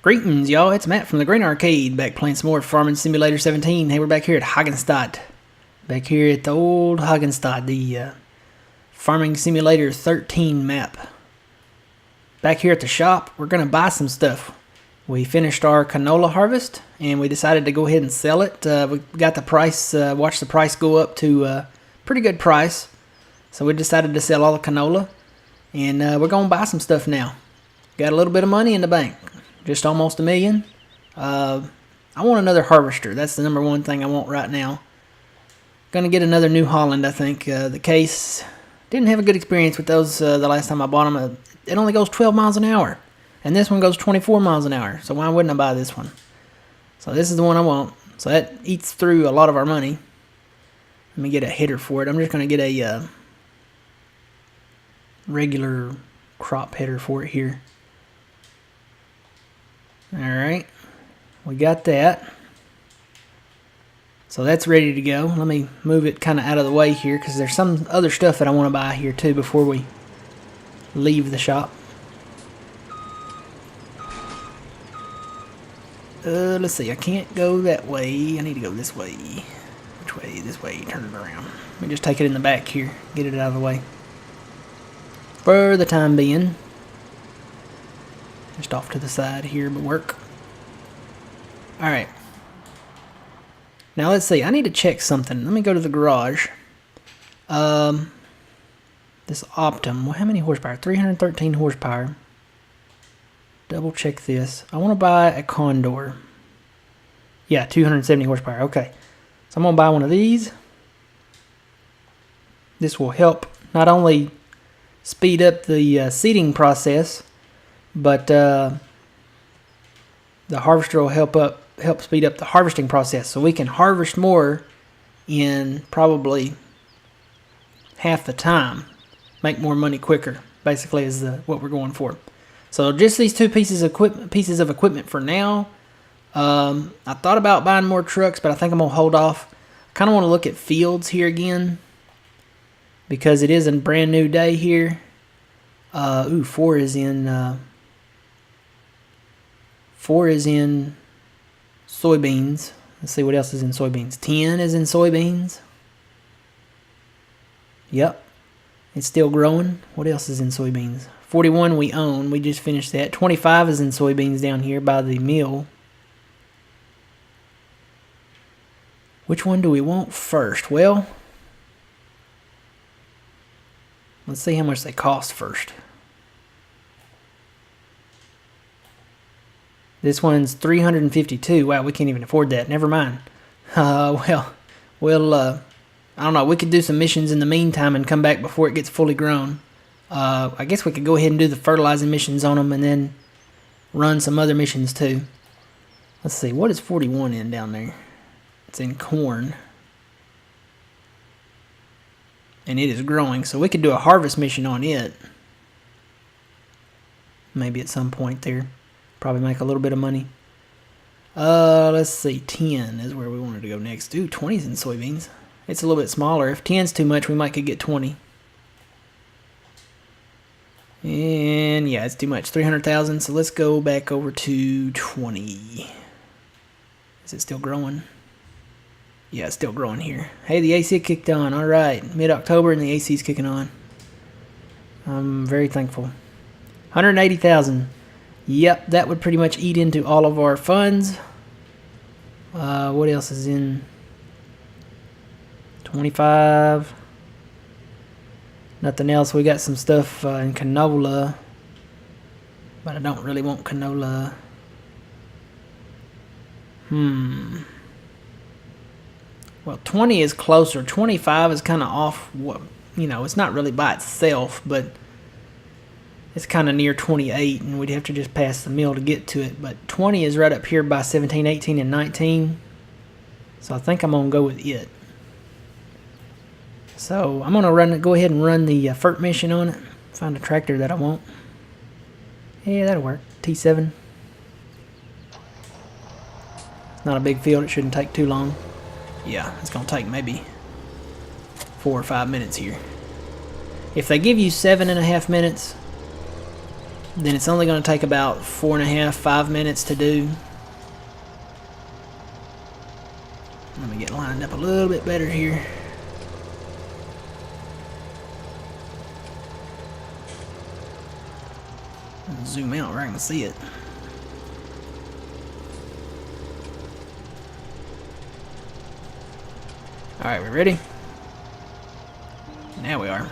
Greetings, y'all. It's Matt from the Green Arcade, back playing some more Farming Simulator 17. Hey, we're back here at Hagenstedt. Back here at the old Hagenstedt, the Farming Simulator 13 map. Back here at the shop, we're going to buy some stuff. We finished our canola harvest, and we decided to go ahead and sell it. We got the price, watched the price go up to a pretty good price. So we decided to sell all the canola, and we're going to buy some stuff now. Got a little bit of money in the bank. Just almost $1 million. I want another harvester. That's the number one thing I want right now. Gonna get another New Holland, I think. The case, didn't have a good experience with those the last time I bought them. It only goes 12 miles an hour. And this one goes 24 miles an hour. So why wouldn't I buy this one? So this is the one I want. So that eats through a lot of our money. Let me get a header for it. I'm just gonna get a regular crop header for it here. Alright, we got that. So that's ready to go. Let me move it kind of out of the way here because there's some other stuff that I want to buy here too before we leave the shop. Let's see, I can't go that way. I need to go this way. Which way? This way. Turn it around. Let me just take it in the back here. Get it out of the way. For the time being. Just off to the side here, but work. Alright. Now let's see. I need to check something. Let me go to the garage. This Optum. Well, how many horsepower? 313 horsepower. Double check this. I want to buy a Condor. Yeah, 270 horsepower. Okay. So I'm going to buy one of these. This will help not only speed up the seeding process, but the harvester will help speed up the harvesting process, so we can harvest more in probably half the time, make more money quicker. Basically, is what we're going for. So just these two pieces of equipment for now. I thought about buying more trucks, but I think I'm gonna hold off. I kind of want to look at fields here again because it is a brand new day here. 4 is in. 4 is in soybeans. Let's see what else is in soybeans. 10 is in soybeans. Yep. It's still growing. What else is in soybeans? 41 we own. We just finished that. 25 is in soybeans down here by the mill. Which one do we want first? Well, let's see how much they cost first. This one's 352. Wow, we can't even afford that. Never mind. I don't know. We could do some missions in the meantime and come back before it gets fully grown. I guess we could go ahead and do the fertilizing missions on them and then run some other missions too. Let's see. What is 41 in down there? It's in corn. And it is growing, so we could do a harvest mission on it. Maybe at some point there. Probably make a little bit of money. Let's see. 10 is where we wanted to go next. Ooh, 20's in soybeans. It's a little bit smaller. If 10's too much, we might could get 20. And yeah, it's too much. 300,000. So let's go back over to 20. Is it still growing? Yeah, it's still growing here. Hey, the AC kicked on. All right. Mid-October and the AC's kicking on. I'm very thankful. 180,000. Yep, that would pretty much eat into all of our funds. What else is in? 25. Nothing else. We got some stuff in canola. But I don't really want canola. Well, 20 is closer. 25 is kind of off. It's not really by itself, but it's kind of near 28, and we'd have to just pass the mill to get to it. But 20 is right up here by 17, 18, and 19. So I think I'm going to go with it. So I'm going to go ahead and run the FERT mission on it. Find a tractor that I want. Yeah, that'll work. T7. It's not a big field. It shouldn't take too long. Yeah, it's going to take maybe 4 or 5 minutes here. If they give you 7.5 minutes, then it's only going to take about 4.5, 5 minutes to do. Let me get lined up a little bit better here. Zoom out where I can see it. Alright, we ready? Now we are.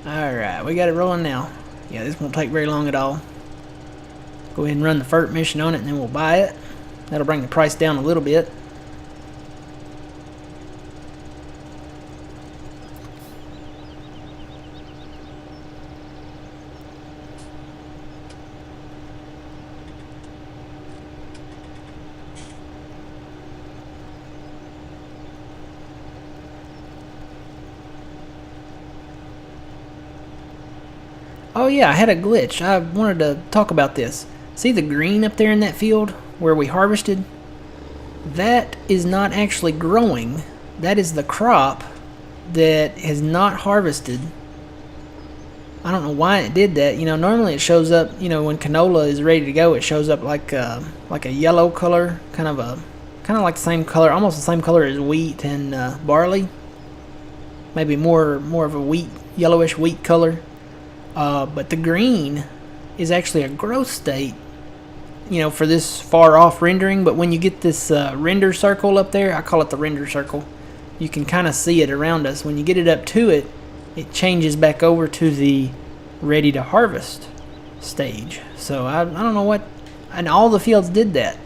Alright, we got it rolling now. Yeah, this won't take very long at all. Go ahead and run the FERT mission on it and then we'll buy it. That'll bring the price down a little bit. Oh yeah, I had a glitch. I wanted to talk about this. See the green up there in that field where we harvested? That is not actually growing. That is the crop that has not harvested. I don't know why it did that. You know, normally it shows up, you know, when canola is ready to go, it shows up like a yellow color, kind of like the same color, almost the same color as wheat and barley. Maybe more of a wheat, yellowish wheat color. But the green is actually a growth state, you know, for this far off rendering. But when you get this render circle up there, I call it the render circle, you can kind of see it around us. When you get it up to it, it changes back over to the ready to harvest stage. So I don't know what, and all the fields did that.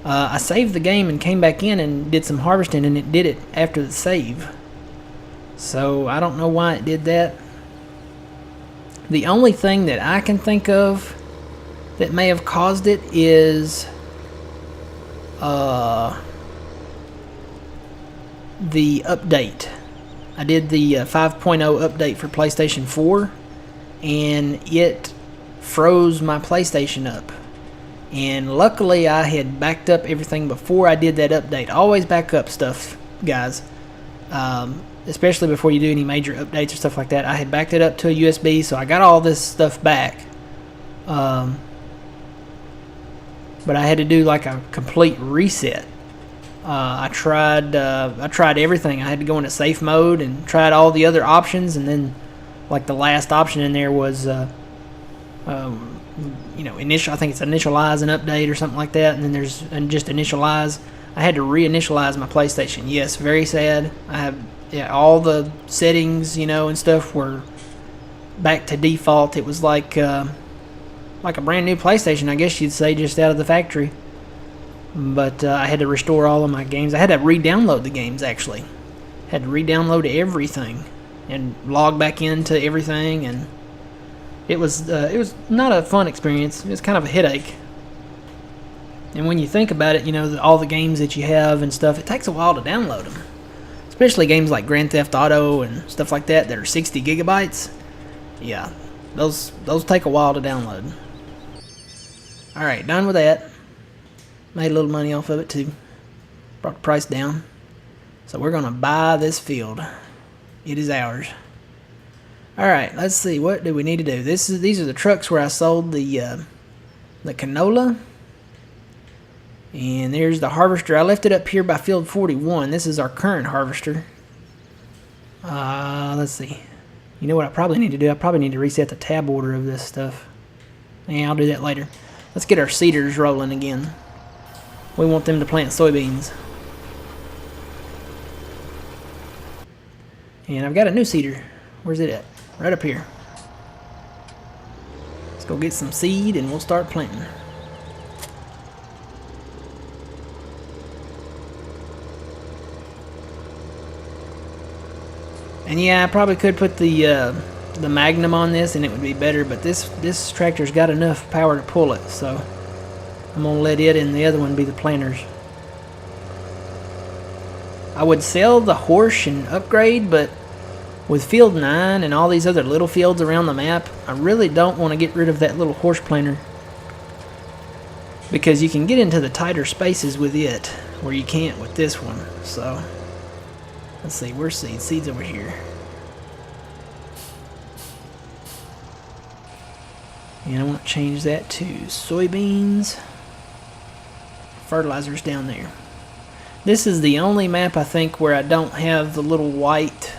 I saved the game and came back in and did some harvesting, and it did it after the save. So I don't know why it did that. The only thing that I can think of that may have caused it is the update. I did the 5.0 update for PlayStation 4, and it froze my PlayStation up. And luckily I had backed up everything before I did that update. Always back up stuff, guys. Especially before you do any major updates or stuff like that. I had backed it up to a USB, so I got all this stuff back. But I had to do like a complete reset. I tried everything. I had to go into safe mode and tried all the other options, and then like the last option in there was you know, I think it's initialize an update or something like that, and then there's just initialize. I had to reinitialize my PlayStation. Yes, very sad. I have all the settings, you know, and stuff were back to default. It was like a brand new PlayStation, I guess you'd say, just out of the factory. But I had to restore all of my games. I had to re-download the games, actually. Had to re-download everything and log back into everything, and it was not a fun experience. It was kind of a headache. And when you think about it, you know, all the games that you have and stuff, it takes a while to download them. Especially games like Grand Theft Auto and stuff like that are 60 gigabytes. Yeah, those take a while to download. Alright, done with that. Made a little money off of it too. Brought the price down. So we're going to buy this field. It is ours. Alright, let's see. What do we need to do? These are the trucks where I sold the canola. And there's the harvester. I left it up here by field 41. This is our current harvester. Let's see. You know what I probably need to do? I probably need to reset the tab order of this stuff. Yeah, I'll do that later. Let's get our seeders rolling again. We want them to plant soybeans. And I've got a new seeder. Where's it at? Right up here. Let's go get some seed and we'll start planting. And yeah, I probably could put the Magnum on this and it would be better, but this tractor's got enough power to pull it, so I'm gonna let it and the other one be the planters. I would sell the horse and upgrade, but with field 9 and all these other little fields around the map, I really don't want to get rid of that little horse planter, because you can get into the tighter spaces with it. where you can't with this one. So let's see, where's seeds? Seeds over here. And I want to change that to soybeans. Fertilizers down there. This is the only map I think where I don't have the little white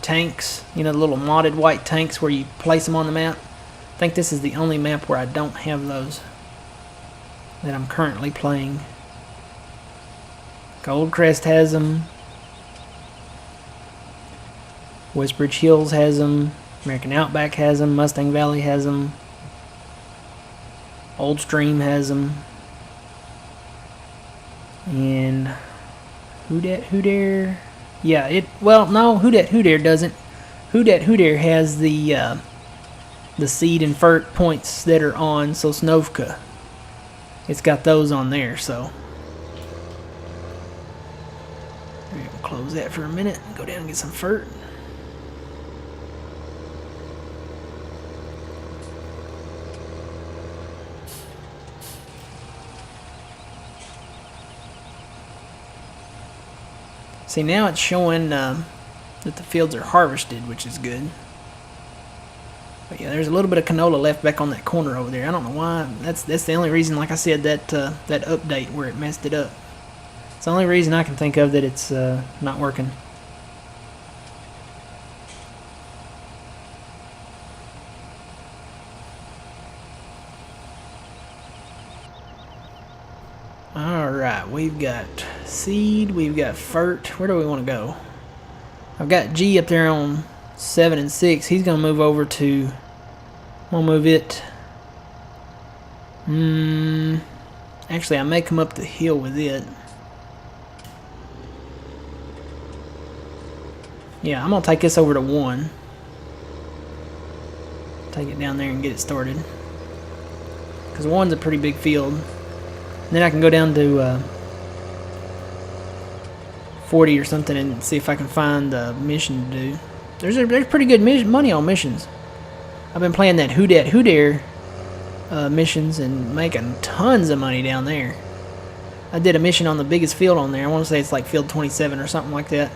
tanks, you know, the little modded white tanks where you place them on the map. I think this is the only map where I don't have those that I'm currently playing. Goldcrest has them. Westbridge Hills has them. American Outback has them. Mustang Valley has them. Old Stream has them. And Who Dare? Yeah, well, no, Who Dare doesn't. Who Dare has the seed and fert points that are on Sosnovka. It's got those on there, so we'll close that for a minute and go down and get some fert. See, now it's showing that the fields are harvested, which is good. But yeah, there's a little bit of canola left back on that corner over there. I don't know why. That's the only reason, like I said, that that update where it messed it up. It's the only reason I can think of that it's not working. Alright, we've got seed, we've got fert. Where do we want to go? I've got G up there on 7 and 6. He's going to move over to... I'm going to move it... Actually, I may come up the hill with it. Yeah, I'm going to take this over to 1. Take it down there and get it started. Because 1's a pretty big field. Then I can go down to 40 or something and see if I can find a mission to do. There's pretty good money on missions. I've been playing that Who Dare missions and making tons of money down there. I did a mission on the biggest field on there. I want to say it's like field 27 or something like that.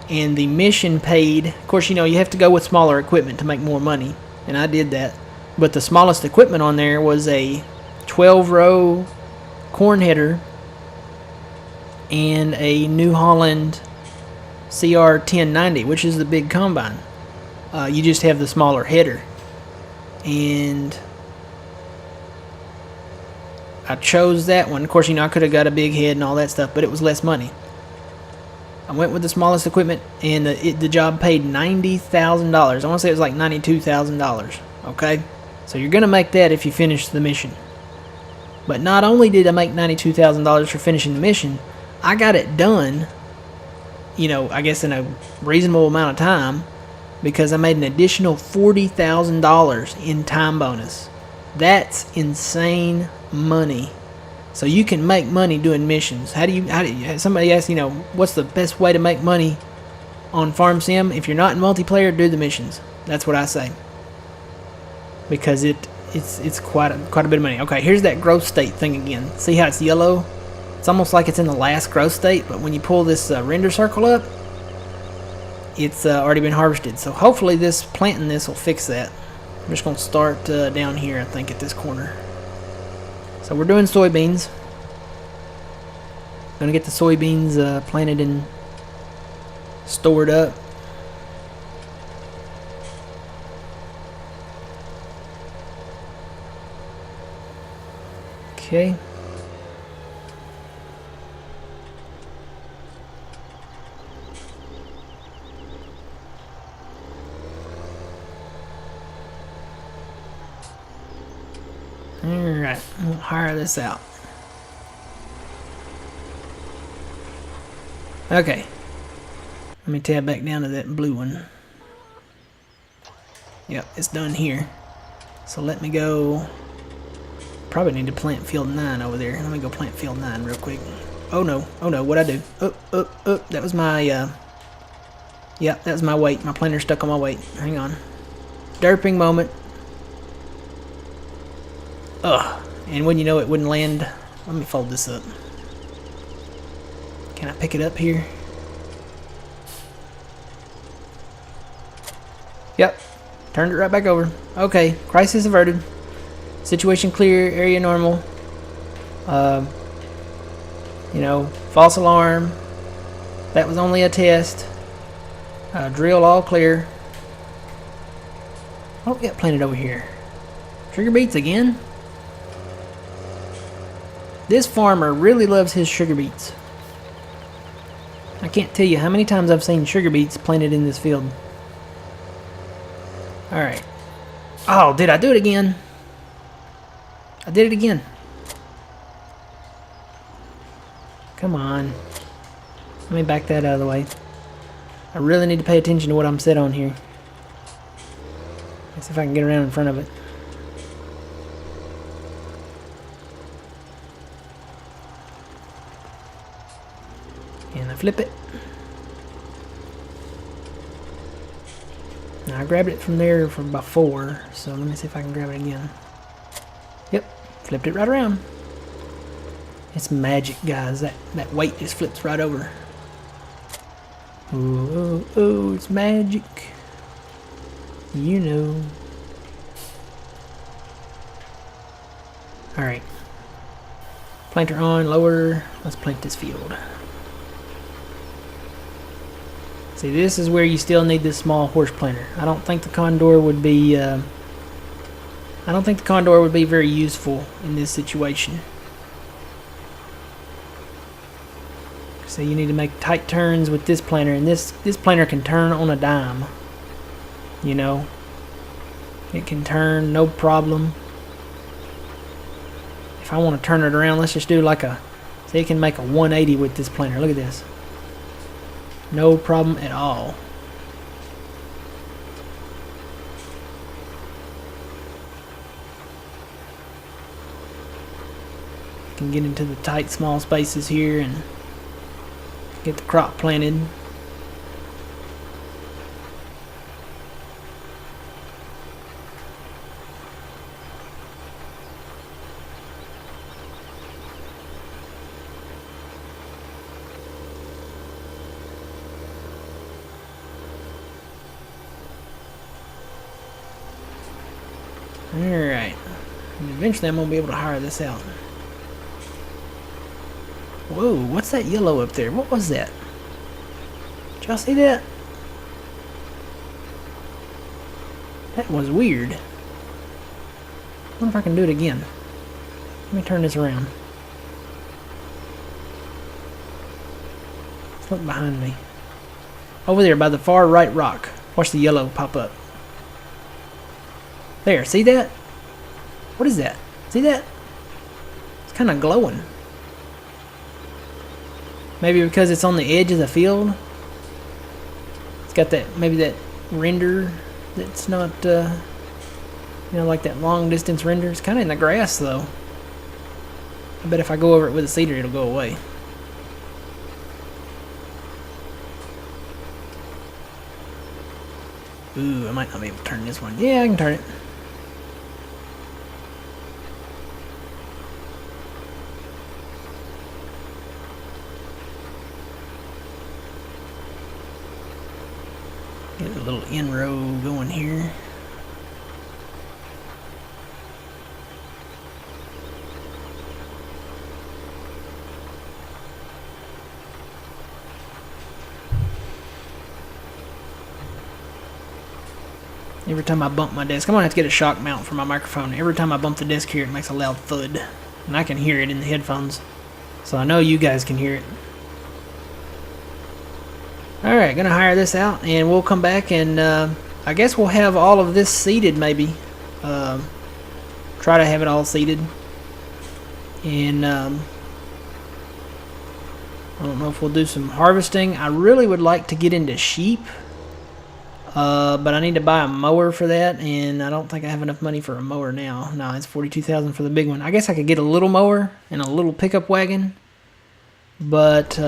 And the mission paid, of course, you know, you have to go with smaller equipment to make more money. And I did that. But the smallest equipment on there was a 12-row corn header and a New Holland CR 1090, which is the big combine. You just have the smaller header, and I chose that one. Of course, you know, I could have got a big head and all that stuff, but it was less money. I went with the smallest equipment, and the job paid $90,000. I want to say it was like $92,000. Okay, so you're gonna make that if you finish the mission. But not only did I make $92,000 for finishing the mission, I got it done, you know, I guess in a reasonable amount of time, because I made an additional $40,000 in time bonus. That's insane money. So you can make money doing missions. How do you somebody asked, you know, what's the best way to make money on Farm Sim? If you're not in multiplayer, do the missions. That's what I say. Because it's quite a bit of money. Okay, here's that growth state thing again. See how it's yellow? It's almost like it's in the last growth state, but when you pull this render circle up, it's already been harvested. So hopefully this planting this will fix that. I'm just going to start down here, I think, at this corner. So we're doing soybeans. Going to get the soybeans planted and stored up. Okay. Alright, we'll hire this out. Okay. Let me tab back down to that blue one. Yep, it's done here. So let me go. Probably need to plant field 9 over there. Let me go plant field 9 real quick. Oh no, what'd I do? That was my, yeah, that was my weight. My planter's stuck on my weight. Hang on. Derping moment. Ugh, and when you know it wouldn't land, let me fold this up. Can I pick it up here? Yep. Turned it right back over. Okay. Crisis averted. Situation clear. Area normal. You know, false alarm. That was only a test. Drill all clear. What we got planted over here? Sugar beets again? This farmer really loves his sugar beets. I can't tell you how many times I've seen sugar beets planted in this field. Alright. Oh, did I do it again? I did it again. Come on. Let me back that out of the way. I really need to pay attention to what I'm set on here. Let's see if I can get around in front of it. And I flip it. Now I grabbed it from there from before, so let me see if I can grab it again. Yep, flipped it right around. It's magic, guys. That weight just flips right over. Ooh, ooh, ooh, it's magic. You know. Alright. Planter on, lower. Let's plant this field. See, this is where you still need this small horse planter. I don't think the condor would be very useful in this situation. So you need to make tight turns with this planter, and this planter can turn on a dime. You know, it can turn no problem. If I want to turn it around, let's just do like a, see, it can make a 180 with this planter. Look at this. No problem at all. Can get into the tight small spaces here and get the crop planted. Alright. Eventually I'm going to be able to hire this out. Whoa, what's that yellow up there? What was that? Did y'all see that? That was weird. I wonder if I can do it again. Let me turn this around. Let's look behind me. Over there by the far right rock. Watch the yellow pop up. There, see that? What is that? See that? It's kind of glowing. Maybe because it's on the edge of the field. It's got that, maybe that render that's not, you know, like that long distance render. It's kind of in the grass though. I bet if I go over it with a seeder, it'll go away. Ooh, I might not be able to turn this one. Yeah, I can turn it. Get a little in-row going here. Every time I bump my desk, I'm going to have to get a shock mount for my microphone. Every time I bump the desk here, it makes a loud thud. And I can hear it in the headphones. So I know you guys can hear it. Alright, gonna hire this out, and we'll come back and I guess we'll have all of this seeded maybe. Try to have it all seeded. And I don't know if we'll do some harvesting. I really would like to get into sheep. But I need to buy a mower for that, and I don't think I have enough money for a mower now. No, it's $42,000 for the big one. I guess I could get a little mower and a little pickup wagon, but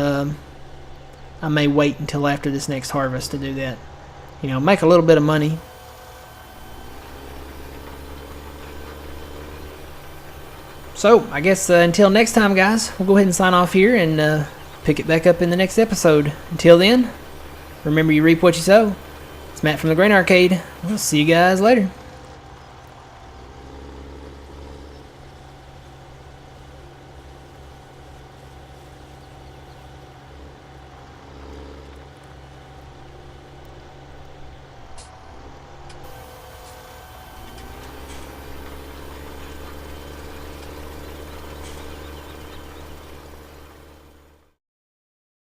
I may wait until after this next harvest to do that. You know, make a little bit of money. So, I guess until next time, guys, we'll go ahead and sign off here and pick it back up in the next episode. Until then, remember you reap what you sow. It's Matt from the Grain Arcade. We'll see you guys later.